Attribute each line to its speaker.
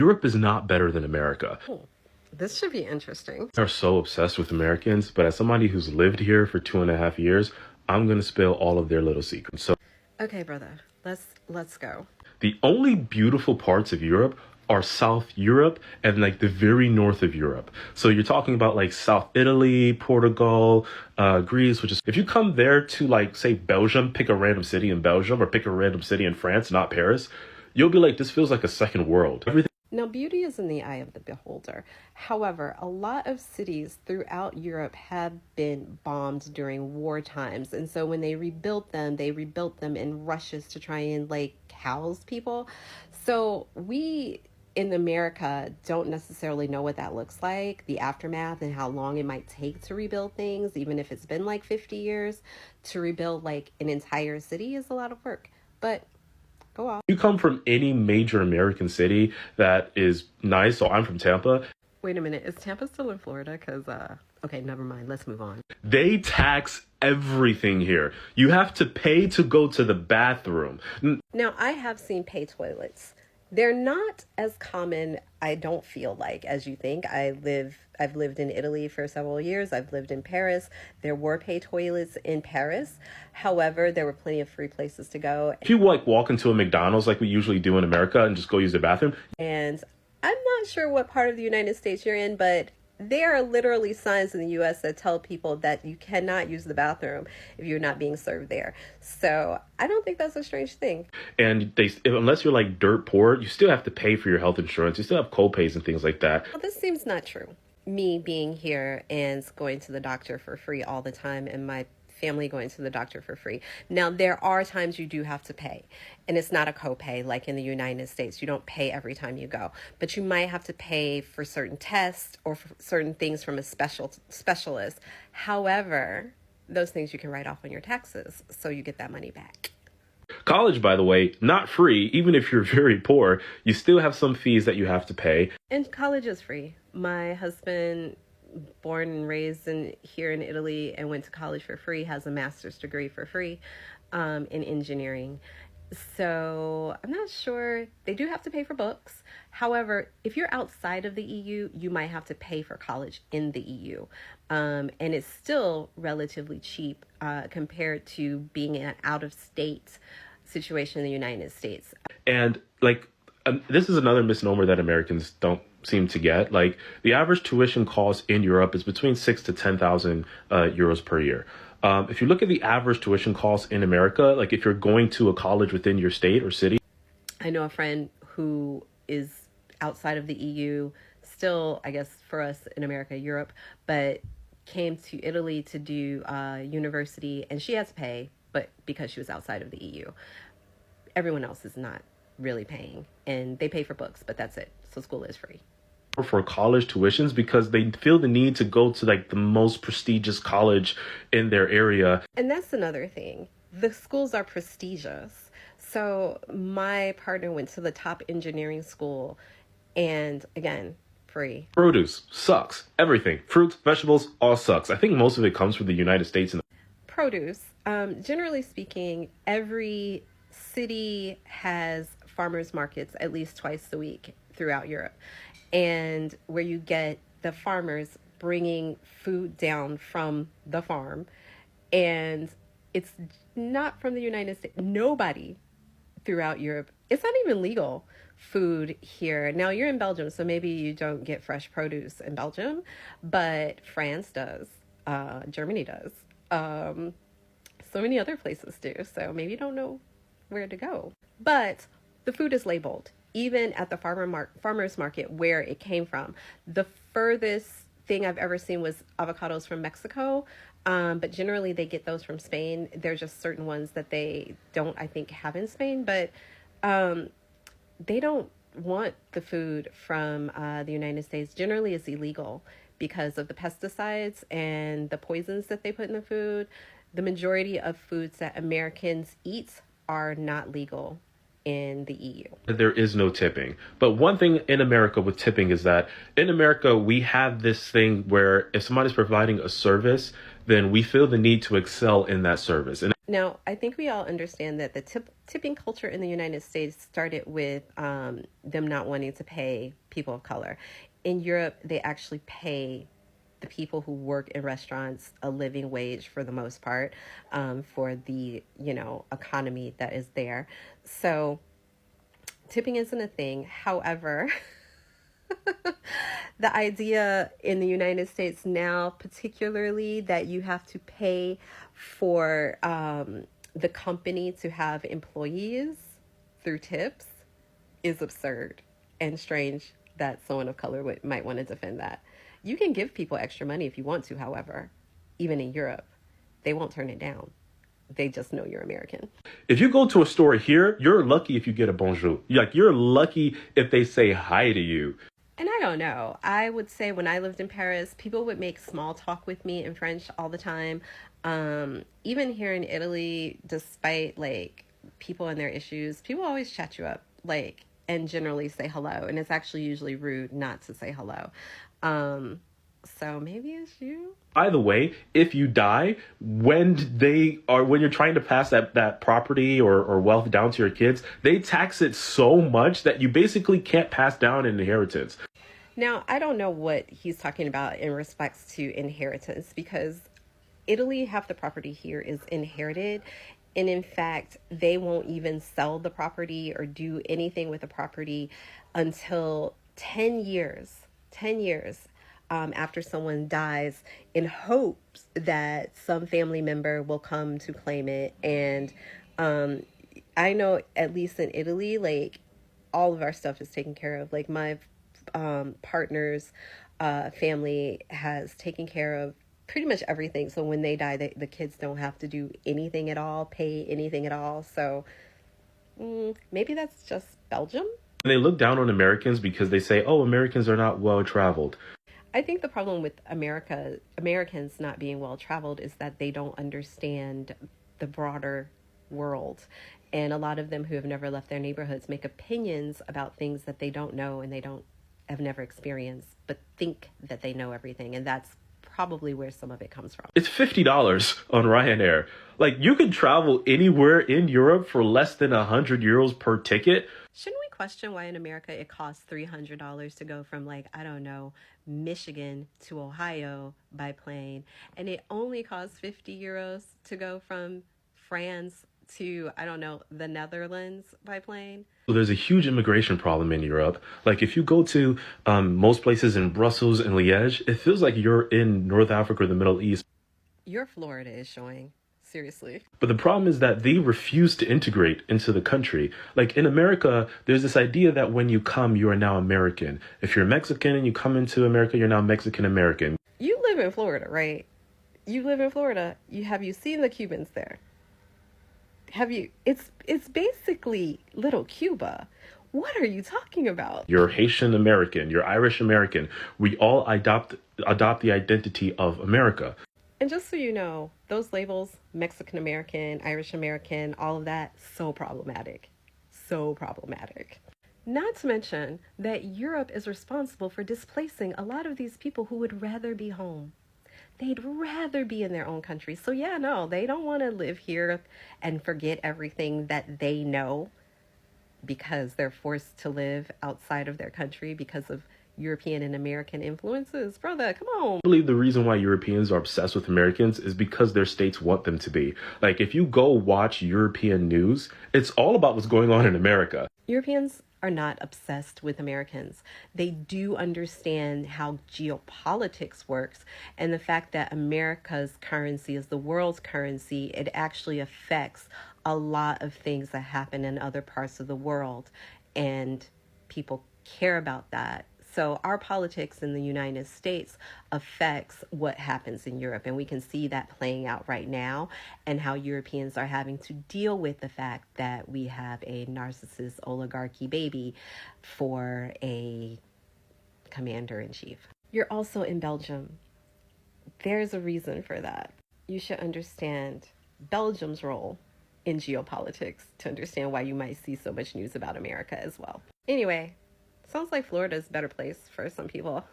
Speaker 1: Europe is not better than America.
Speaker 2: Oh, this should be interesting.
Speaker 1: Are so obsessed with Americans, but as somebody who's lived here for 2.5 years, I'm gonna spill all of their little secrets. So
Speaker 2: Okay, brother. Let's go.
Speaker 1: the only beautiful parts of Europe are South Europe and like the very north of Europe. So you're talking about like South Italy, Portugal, Greece, which is if you come there to like say Belgium, pick a random city in Belgium or pick a random city in France, not Paris, you'll be like, this feels like a second world. Everything.
Speaker 2: Now, beauty is in the eye of the beholder. However, a lot of cities throughout Europe have been bombed during war times. And so when they rebuilt them in rushes to try and like house people. So we in America don't necessarily know what that looks like, the aftermath and how long it might take to rebuild things, even if it's been like 50 years. To rebuild like an entire city is a lot of work. But go on.
Speaker 1: You come from any major American city that is nice. So I'm from Tampa.
Speaker 2: Wait a minute. Is Tampa still in Florida? Because, okay, never mind. Let's move on.
Speaker 1: They tax everything here. You have to pay to go to the bathroom.
Speaker 2: Now, I have seen pay toilets. They're not as common, I don't feel like, as you think. I've lived in Italy for several years. I've lived in Paris. There were pay toilets in Paris. However, there were plenty of free places to go.
Speaker 1: If you like walk into a McDonald's like we usually do in America and just go use the bathroom.
Speaker 2: And I'm not sure what part of the United States you're in, but there are literally signs in the US that tell people that you cannot use the bathroom if you're not being served there. So I don't think that's a strange thing.
Speaker 1: And unless you're like dirt poor, you still have to pay for your health insurance. You still have co-pays and things like that.
Speaker 2: Well, this seems not true. Me being here and going to the doctor for free all the time, and my family going to the doctor for free. Now, there are times you do have to pay, and it's not a copay like in the United States. You don't pay every time you go, but you might have to pay for certain tests or for certain things from a specialist. However, those things you can write off on your taxes, so you get that money back.
Speaker 1: College, by the way, not free. Even if you're very poor, you still have some fees that you have to pay.
Speaker 2: And college is free. My husband, born and raised here in Italy and went to college for free, has a master's degree for free in engineering. So I'm not sure. They do have to pay for books. However, if you're outside of the EU, you might have to pay for college in the EU. And it's still relatively cheap compared to being in an out-of-state situation in the United States.
Speaker 1: And like, this is another misnomer that Americans don't seem to get. Like the average tuition cost in Europe is between 6,000 to 10,000 euros per year. If you look at the average tuition costs in America, like if you're going to a college within your state or city.
Speaker 2: I know a friend who is outside of the EU, still, I guess for us in America, Europe, but came to Italy to do university, and she has to pay, but because she was outside of the EU. Everyone else is not really paying, and they pay for books, but that's it. So school is free.
Speaker 1: For college tuitions because they feel the need to go to like the most prestigious college in their area.
Speaker 2: And that's another thing. The schools are prestigious. So my partner went to the top engineering school, and again, free.
Speaker 1: Produce sucks. Everything. Fruits, vegetables, all sucks. I think most of it comes from the United States.
Speaker 2: Produce. Generally speaking, every city has farmers markets at least twice a week throughout Europe. And where you get the farmers bringing food down from the farm. And it's not from the United States. Nobody throughout Europe, it's not even legal food here. Now, you're in Belgium, so maybe you don't get fresh produce in Belgium, but France does. Germany does. So many other places do. So maybe you don't know where to go. But the food is labeled. Even at the farmer's market where it came from. The furthest thing I've ever seen was avocados from Mexico, but generally they get those from Spain. There's just certain ones that they don't, I think, have in Spain, but they don't want the food from the United States. Generally, it's illegal because of the pesticides and the poisons that they put in the food. The majority of foods that Americans eat are not legal in the EU.
Speaker 1: There is no tipping. But one thing in America with tipping is that in America, we have this thing where if somebody's providing a service, then we feel the need to excel in that service. And
Speaker 2: Now, I think we all understand that the tipping culture in the United States started with them not wanting to pay people of color. In Europe, they actually pay the people who work in restaurants a living wage for the most part, for the economy that is there. So tipping isn't a thing. However, the idea in the United States now, particularly that you have to pay for the company to have employees through tips, is absurd and strange that someone of color might want to defend that. You can give people extra money if you want to, however, even in Europe, they won't turn it down. They just know you're American.
Speaker 1: If you go to a store here, you're lucky if you get a bonjour. Like, you're lucky if they say hi to you.
Speaker 2: And I don't know. I would say when I lived in Paris, people would make small talk with me in French all the time. Even here in Italy, despite like people and their issues, people always chat you up, like, and generally say hello. And it's actually usually rude not to say hello. So maybe it's you.
Speaker 1: By the way, if you die, when you're trying to pass that property or wealth down to your kids, they tax it so much that you basically can't pass down an inheritance.
Speaker 2: Now, I don't know what he's talking about in respects to inheritance, because Italy, half the property here is inherited. And in fact, they won't even sell the property or do anything with the property until 10 years, after someone dies, in hopes that some family member will come to claim it. And I know, at least in Italy, like, all of our stuff is taken care of. Like, my partner's family has taken care of pretty much everything. So when they die, the kids don't have to do anything at all, pay anything at all. So maybe that's just Belgium.
Speaker 1: And they look down on Americans because they say, oh, Americans are not well traveled.
Speaker 2: I think the problem with Americans not being well traveled is that they don't understand the broader world. And a lot of them who have never left their neighborhoods make opinions about things that they don't know and they don't have never experienced, but think that they know everything. And that's probably where some of it comes from.
Speaker 1: It's $50 on Ryanair. Like, you can travel anywhere in Europe for less than €100 per ticket.
Speaker 2: Shouldn't we question why in America it costs $300 to go from, like, I don't know, Michigan to Ohio by plane, and it only costs €50 to go from France to, I don't know, the Netherlands by plane?
Speaker 1: So there's a huge immigration problem in Europe. Like, if you go to most places in Brussels and Liège, it feels like you're in North Africa or the Middle East.
Speaker 2: Your Florida is showing. Seriously.
Speaker 1: But the problem is that they refuse to integrate into the country. Like, in America, there's this idea that when you come, you are now American. If you're Mexican and you come into America, you're now Mexican American.
Speaker 2: You live in Florida, right? You live in Florida. Have you seen the Cubans there? Have you? It's basically little Cuba. What are you talking about?
Speaker 1: You're Haitian American. You're Irish American. We all adopt the identity of America.
Speaker 2: And just so you know, those labels, Mexican American, Irish American, all of that, so problematic. So problematic. Not to mention that Europe is responsible for displacing a lot of these people who would rather be home. They'd rather be in their own country. So yeah, no, they don't want to live here and forget everything that they know because they're forced to live outside of their country because of European and American influences. Brother, come on.
Speaker 1: I believe the reason why Europeans are obsessed with Americans is because their states want them to be. Like, if you go watch European news, it's all about what's going on in America.
Speaker 2: Europeans are not obsessed with Americans. They do understand how geopolitics works, and the fact that America's currency is the world's currency, it actually affects a lot of things that happen in other parts of the world, and people care about that. So our politics in the United States affects what happens in Europe. And we can see that playing out right now, and how Europeans are having to deal with the fact that we have a narcissist oligarchy baby for a commander-in-chief. You're also in Belgium. There's a reason for that. You should understand Belgium's role in geopolitics to understand why you might see so much news about America as well. Anyway, sounds like Florida's a better place for some people.